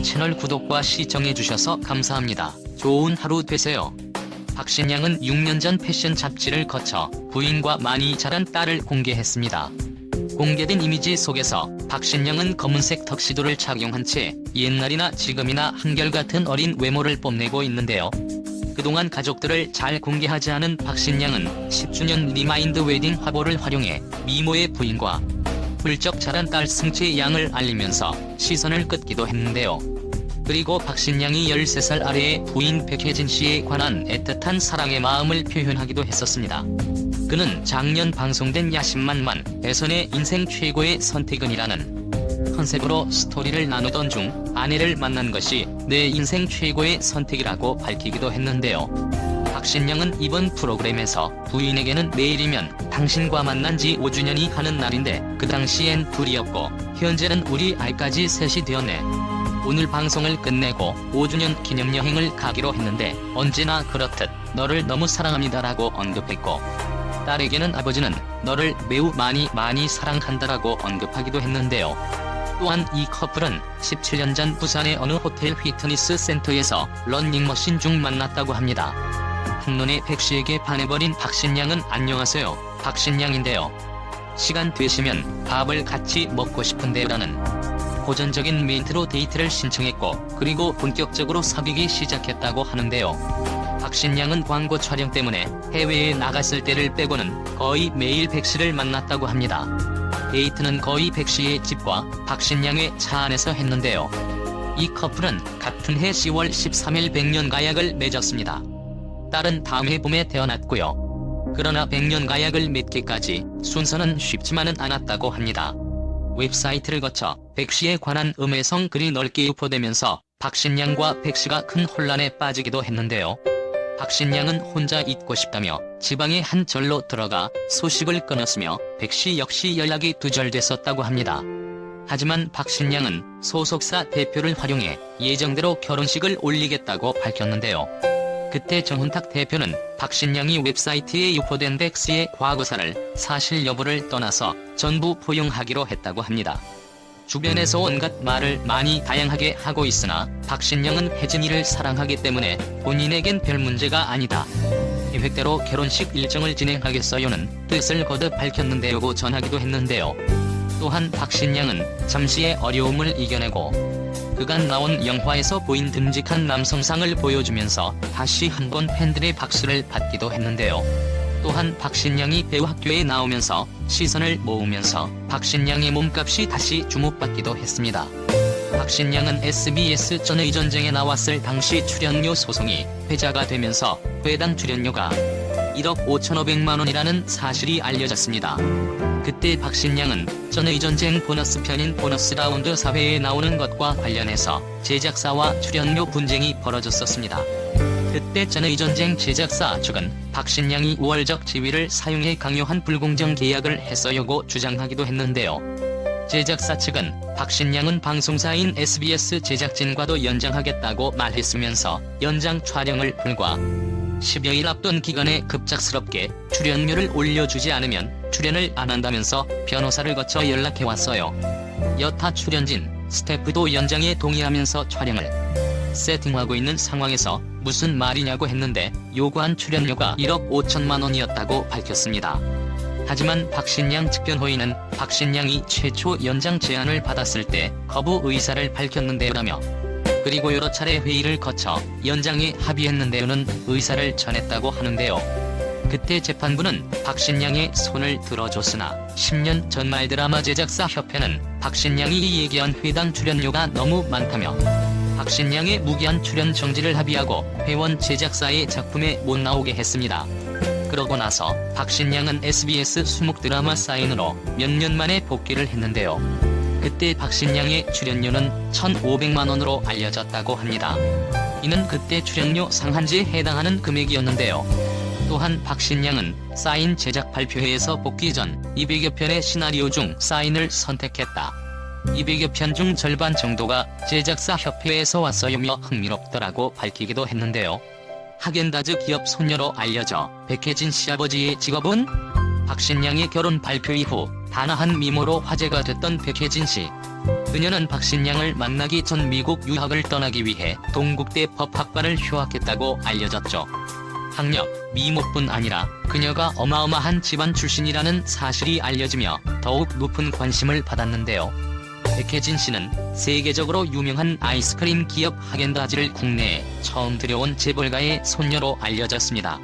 채널 구독과 시청해주셔서 감사합니다. 좋은 하루 되세요. 박신양은 6년 전 패션 잡지를 거쳐 부인과 많이 자란 딸을 공개했습니다. 공개된 이미지 속에서 박신양은 검은색 턱시도를 착용한 채 옛날이나 지금이나 한결같은 어린 외모를 뽐내고 있는데요. 그동안 가족들을 잘 공개하지 않은 박신양은 10주년 리마인드 웨딩 화보를 활용해 미모의 부인과 훌쩍 자란 딸 승채 양을 알리면서 시선을 끄기도 했는데요. 그리고 박신양이 13살 아래의 부인 백혜진 씨에 관한 애틋한 사랑의 마음을 표현하기도 했었습니다. 그는 작년 방송된 야심만만에서 내 인생 최고의 선택은이라는 컨셉으로 스토리를 나누던 중 아내를 만난 것이 내 인생 최고의 선택이라고 밝히기도 했는데요. 박신양은 이번 프로그램에서 부인에게는 내일이면 당신과 만난 지 5주년이 하는 날인데 그 당시엔 둘이었고 현재는 우리 아이까지 셋이 되었네. 오늘 방송을 끝내고 5주년 기념여행을 가기로 했는데 언제나 그렇듯 너를 너무 사랑합니다라고 언급했고 딸에게는 아버지는 너를 매우 많이 사랑한다라고 언급하기도 했는데요. 또한 이 커플은 17년 전 부산의 어느 호텔 피트니스 센터에서 러닝머신 중 만났다고 합니다. 한눈에 백씨에게 반해버린 박신양은 안녕하세요, 박신양인데요. 시간 되시면 밥을 같이 먹고 싶은데요 라는 고전적인 멘트로 데이트를 신청했고 그리고 본격적으로 사귀기 시작했다고 하는데요. 박신양은 광고 촬영 때문에 해외에 나갔을 때를 빼고는 거의 매일 백씨를 만났다고 합니다. 데이트는 거의 백씨의 집과 박신양의 차 안에서 했는데요. 이 커플은 같은 해 10월 13일 100년 가약을 맺었습니다. 딸은 다음 해 봄에 태어났고요. 그러나 100년 가약을 맺기까지 순서는 쉽지만은 않았다고 합니다. 웹사이트를 거쳐 백씨에 관한 음해성 글이 넓게 유포되면서 박신양과 백씨가 큰 혼란에 빠지기도 했는데요. 박신양은 혼자 있고 싶다며 지방의 한 절로 들어가 소식을 끊었으며 백씨 역시 연락이 두절됐었다고 합니다. 하지만 박신양은 소속사 대표를 활용해 예정대로 결혼식을 올리겠다고 밝혔는데요. 그때 정훈탁 대표는 박신양이 웹사이트에 유포된 백씨의 과거사를 사실 여부를 떠나서 전부 포용하기로 했다고 합니다. 주변에서 온갖 말을 많이 다양하게 하고 있으나 박신양은 혜진이를 사랑하기 때문에 본인에겐 별 문제가 아니다. 계획대로 결혼식 일정을 진행하겠어요는 뜻을 거듭 밝혔는데요고 전하기도 했는데요. 또한 박신양은 잠시의 어려움을 이겨내고 그간 나온 영화에서 보인 듬직한 남성상을 보여주면서 다시 한번 팬들의 박수를 받기도 했는데요. 또한 박신양이 배우학교에 나오면서 시선을 모으면서 박신양의 몸값이 다시 주목받기도 했습니다. 박신양은 SBS 전의 전쟁에 나왔을 당시 출연료 소송이 회자가 되면서 회당 출연료가 1억 5,500만 원이라는 사실이 알려졌습니다. 그때 박신양은 전의 전쟁 보너스 편인 보너스 라운드 4회에 나오는 것과 관련해서 제작사와 출연료 분쟁이 벌어졌었습니다. 그때 전의 전쟁 제작사 측은 박신양이 우월적 지위를 사용해 강요한 불공정 계약을 했어요고 주장하기도 했는데요. 제작사 측은 박신양은 방송사인 SBS 제작진과도 연장하겠다고 말했으면서 연장 촬영을 불과 10여일 앞둔 기간에 급작스럽게 출연료를 올려주지 않으면 출연을 안 한다면서 변호사를 거쳐 연락해왔어요. 여타 출연진, 스태프도 연장에 동의하면서 촬영을 세팅하고 있는 상황에서 무슨 말이냐고 했는데 요구한 출연료가 1억 5천만 원이었다고 밝혔습니다. 하지만 박신양 측 변호인은 박신양이 최초 연장 제안을 받았을 때 거부 의사를 밝혔는데요라며 그리고 여러 차례 회의를 거쳐 연장에 합의했는데요는 의사를 전했다고 하는데요. 그때 재판부는 박신양의 손을 들어줬으나 10년 전 말드라마 제작사 협회는 박신양이 얘기한 회당 출연료가 너무 많다며 박신양의 무기한 출연 정지를 합의하고 회원 제작사의 작품에 못 나오게 했습니다. 그러고 나서 박신양은 SBS 수목 드라마 사인으로 몇 년 만에 복귀를 했는데요. 그때 박신양의 출연료는 1,500만 원으로 알려졌다고 합니다. 이는 그때 출연료 상한제에 해당하는 금액이었는데요. 또한 박신양은 사인 제작 발표회에서 복귀 전 200여 편의 시나리오 중 사인을 선택했다. 200여 편 중 절반 정도가 제작사 협회에서 왔어요며 흥미롭더라고 밝히기도 했는데요. 하겐다즈 기업 손녀로 알려져 백혜진 씨 아버지의 직업은? 박신양의 결혼 발표 이후 단아한 미모로 화제가 됐던 백혜진 씨. 그녀는 박신양을 만나기 전 미국 유학을 떠나기 위해 동국대 법학과를 휴학했다고 알려졌죠. 학력, 미모뿐 아니라 그녀가 어마어마한 집안 출신이라는 사실이 알려지며 더욱 높은 관심을 받았는데요. 백혜진 씨는 세계적으로 유명한 아이스크림 기업 하겐다즈를 국내에 처음 들여온 재벌가의 손녀로 알려졌습니다.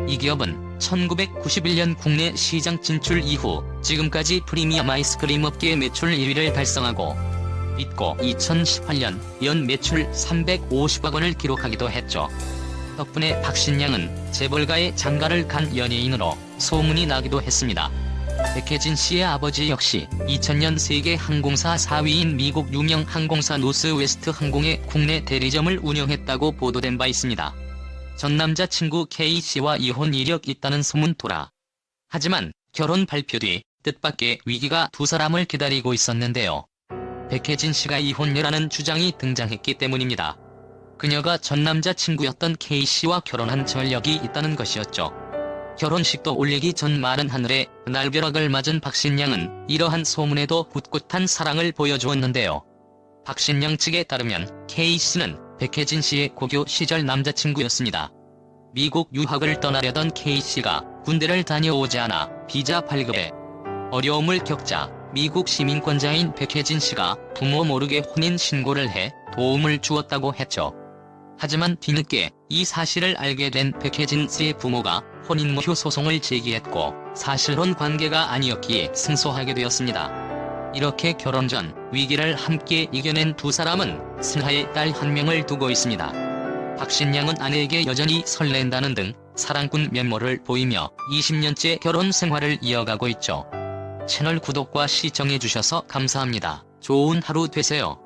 이 기업은 1991년 국내 시장 진출 이후 지금까지 프리미엄 아이스크림 업계 매출 1위를 달성하고 있고 2018년 연 매출 350억 원을 기록하기도 했죠. 덕분에 박신양은 재벌가의 장가를 간 연예인으로 소문이 나기도 했습니다. 백혜진 씨의 아버지 역시 2000년 세계 항공사 4위인 미국 유명 항공사 노스웨스트 항공의 국내 대리점을 운영했다고 보도된 바 있습니다. 전 남자친구 K씨와 이혼 이력 있다는 소문 돌아. 하지만 결혼 발표 뒤 뜻밖의 위기가 두 사람을 기다리고 있었는데요. 백혜진 씨가 이혼녀라는 주장이 등장했기 때문입니다. 그녀가 전 남자친구였던 K씨와 결혼한 전력이 있다는 것이었죠. 결혼식도 올리기 전 마른 하늘에 날벼락을 맞은 박신양은 이러한 소문에도 꿋꿋한 사랑을 보여주었는데요. 박신양 측에 따르면 K씨는 백혜진 씨의 고교 시절 남자친구였습니다. 미국 유학을 떠나려던 K씨가 군대를 다녀오지 않아 비자 발급에 어려움을 겪자 미국 시민권자인 백혜진 씨가 부모 모르게 혼인 신고를 해 도움을 주었다고 했죠. 하지만 뒤늦게 이 사실을 알게 된 백혜진 씨의 부모가 혼인무효 소송을 제기했고 사실혼 관계가 아니었기에 승소하게 되었습니다. 이렇게 결혼 전 위기를 함께 이겨낸 두 사람은 슬하에 딸 한 명을 두고 있습니다. 박신양은 아내에게 여전히 설렌다는 등 사랑꾼 면모를 보이며 20년째 결혼 생활을 이어가고 있죠. 채널 구독과 시청해주셔서 감사합니다. 좋은 하루 되세요.